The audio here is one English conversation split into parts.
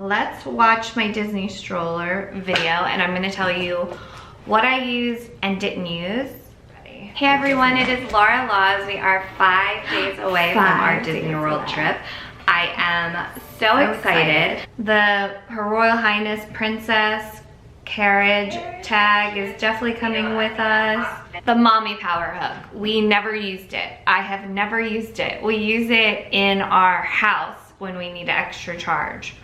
Let's watch my Disney Stroller video, and I'm gonna tell you what I used and didn't use. Hey everyone, it is Laura Laws. We are 5 days away from our Disney World trip. I am so excited. Her Royal Highness Princess carriage tag is definitely coming with us. The mommy power hook, we never used it. I have never used it. We use it in our house when we need an extra charge.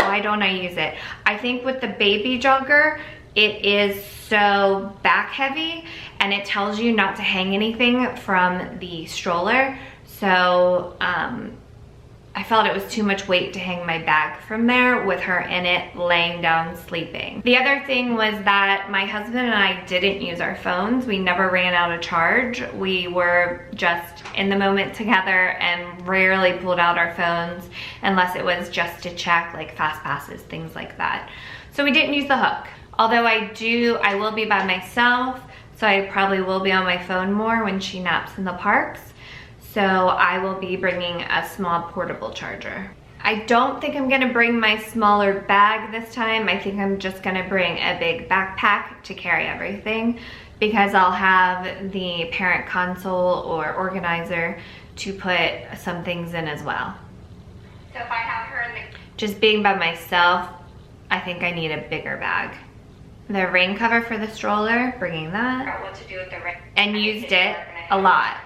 Why don't I use it? I think with the baby jogger, it is so back heavy and it tells you not to hang anything from the stroller. So I felt it was too much weight to hang my bag from there with her in it laying down sleeping. The other thing was that my husband and I didn't use our phones. We never ran out of charge. We were just in the moment together and rarely pulled out our phones unless it was just to check like fast passes, things like that. So we didn't use the hook. Although I will be by myself, so I probably will be on my phone more when she naps in the parks. So I will be bringing a small portable charger. I don't think I'm gonna bring my smaller bag this time. I think I'm just gonna bring a big backpack to carry everything because I'll have the parent console or organizer to put some things in as well. So if I have her in the... Just being by myself, I think I need a bigger bag. The rain cover for the stroller, bringing that. What to do with the rain. And used it a lot.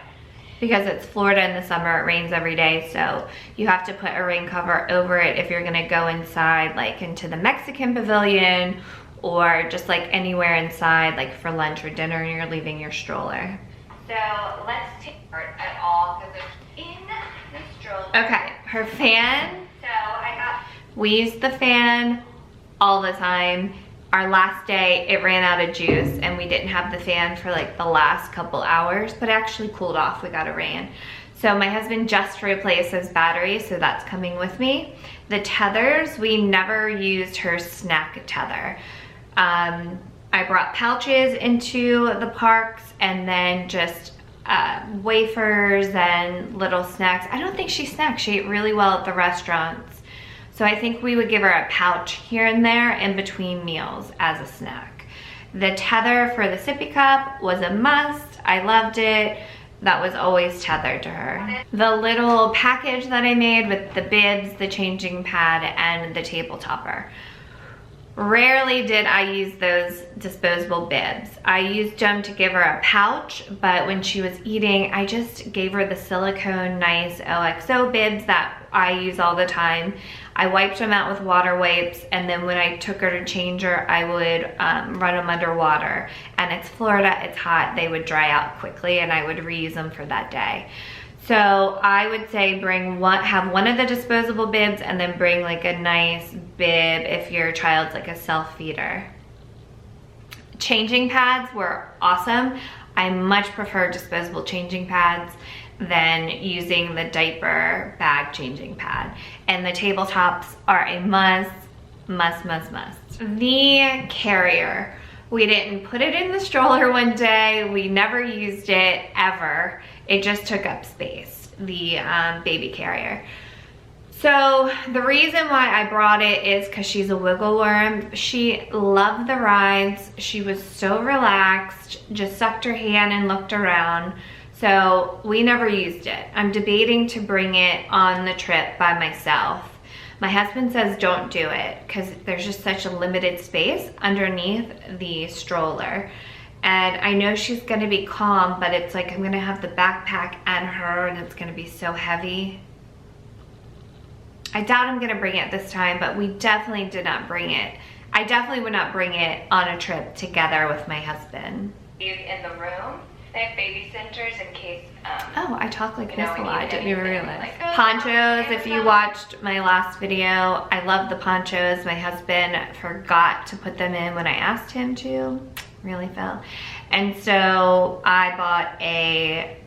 Because it's Florida in the summer, it rains every day, so you have to put a rain cover over it if you're gonna go inside, like into the Mexican pavilion, or just like anywhere inside, like for lunch or dinner, and you're leaving your stroller. So let's take it at all, because it's in the stroller. Okay, her fan. We use the fan all the time. Our last day, it ran out of juice and we didn't have the fan for like the last couple hours, but it actually cooled off, we got a rain. So my husband just replaced his battery, so that's coming with me. The tethers, we never used her snack tether. I brought pouches into the parks and then just wafers and little snacks. I don't think she snacked, she ate really well at the restaurants. So I think we would give her a pouch here and there in between meals as a snack. The tether for the sippy cup was a must. I loved it. That was always tethered to her. The little package that I made with the bibs, the changing pad, and the table topper. Rarely did I use those disposable bibs. I used them to give her a pouch, but when she was eating, I just gave her the silicone nice OXO bibs that I use all the time. I wiped them out with water wipes, and then when I took her to change her, I would run them under water. And it's Florida, it's hot, they would dry out quickly, and I would reuse them for that day. So I would say have one of the disposable bibs and then bring like a nice bib if your child's like a self-feeder. Changing pads were awesome. I much prefer disposable changing pads than using the diaper bag changing pad. And the tabletops are a must. The carrier. We didn't put it in the stroller one day. We never used it ever. It just took up space, the baby carrier. So the reason why I brought it is because she's a wiggle worm. She loved the rides. She was so relaxed, just sucked her hand and looked around. So we never used it. I'm debating to bring it on the trip by myself. My husband says don't do it because there's just such a limited space underneath the stroller. And I know she's gonna be calm, but it's like I'm gonna have the backpack and her and it's gonna be so heavy. I doubt I'm gonna bring it this time, but we definitely did not bring it. I definitely would not bring it on a trip together with my husband. In the room, they have baby centers in case, oh, I talk like this a lot, I didn't even realize. Like, ponchos, if you watched my last video, I love the ponchos. My husband forgot to put them in when I asked him to, really fell. And so I bought a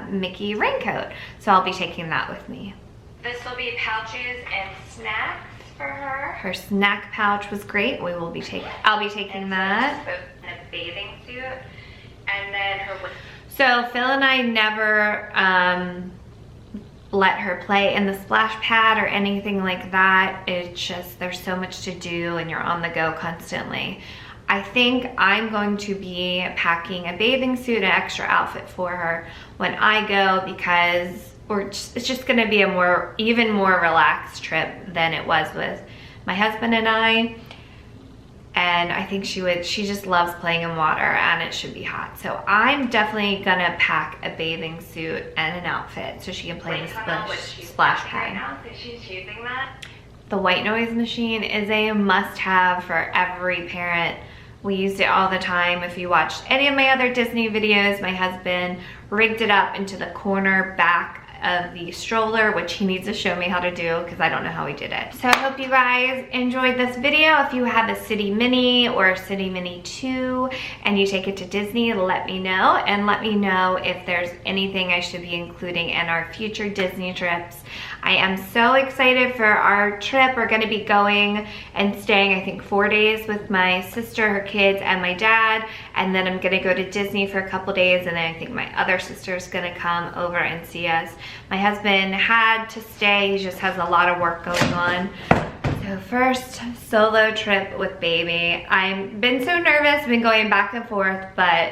Mickey raincoat, so I'll be taking that with me. This will be pouches and snacks for her. Her snack pouch was great. I'll be taking that. In a bathing suit. And then her... So Phil and I never let her play in the splash pad or anything like that. It's just, there's so much to do and you're on the go constantly. I think I'm going to be packing a bathing suit, an extra outfit for her when I go, because it's just gonna be a even more relaxed trip than it was with my husband and I. And I think she just loves playing in water and it should be hot. So I'm definitely gonna pack a bathing suit and an outfit so she can play in the splash pad. Right now, so she's choosing that. The white noise machine is a must-have for every parent. We used it all the time. If you watched any of my other Disney videos, my husband rigged it up into the corner back of the stroller, which he needs to show me how to do because I don't know how he did it. So I hope you guys enjoyed this video. If you have a City Mini or a City Mini 2 and you take it to Disney, let me know, and let me know if there's anything I should be including in our future Disney trips. I am so excited for our trip. We're gonna be going and staying, I think, 4 days with my sister, her kids, and my dad. And then I'm gonna go to Disney for a couple days, and then I think my other sister's gonna come over and see us. My husband had to stay, he just has a lot of work going on. So first solo trip with baby. I've been so nervous, been going back and forth, but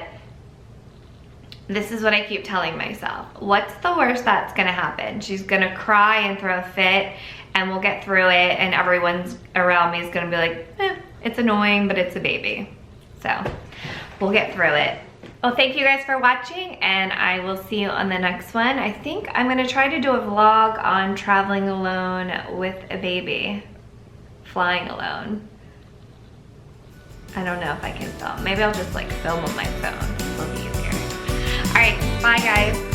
this is what I keep telling myself. What's the worst that's gonna happen? She's gonna cry and throw a fit and we'll get through it, and everyone's around me is gonna be like, it's annoying, but it's a baby. So we'll get through it. Well, thank you guys for watching, and I will see you on the next one. I think I'm gonna try to do a vlog on traveling alone with a baby, flying alone. I don't know if I can film. Maybe I'll just like film on my phone. It'll be easier. All right, bye guys.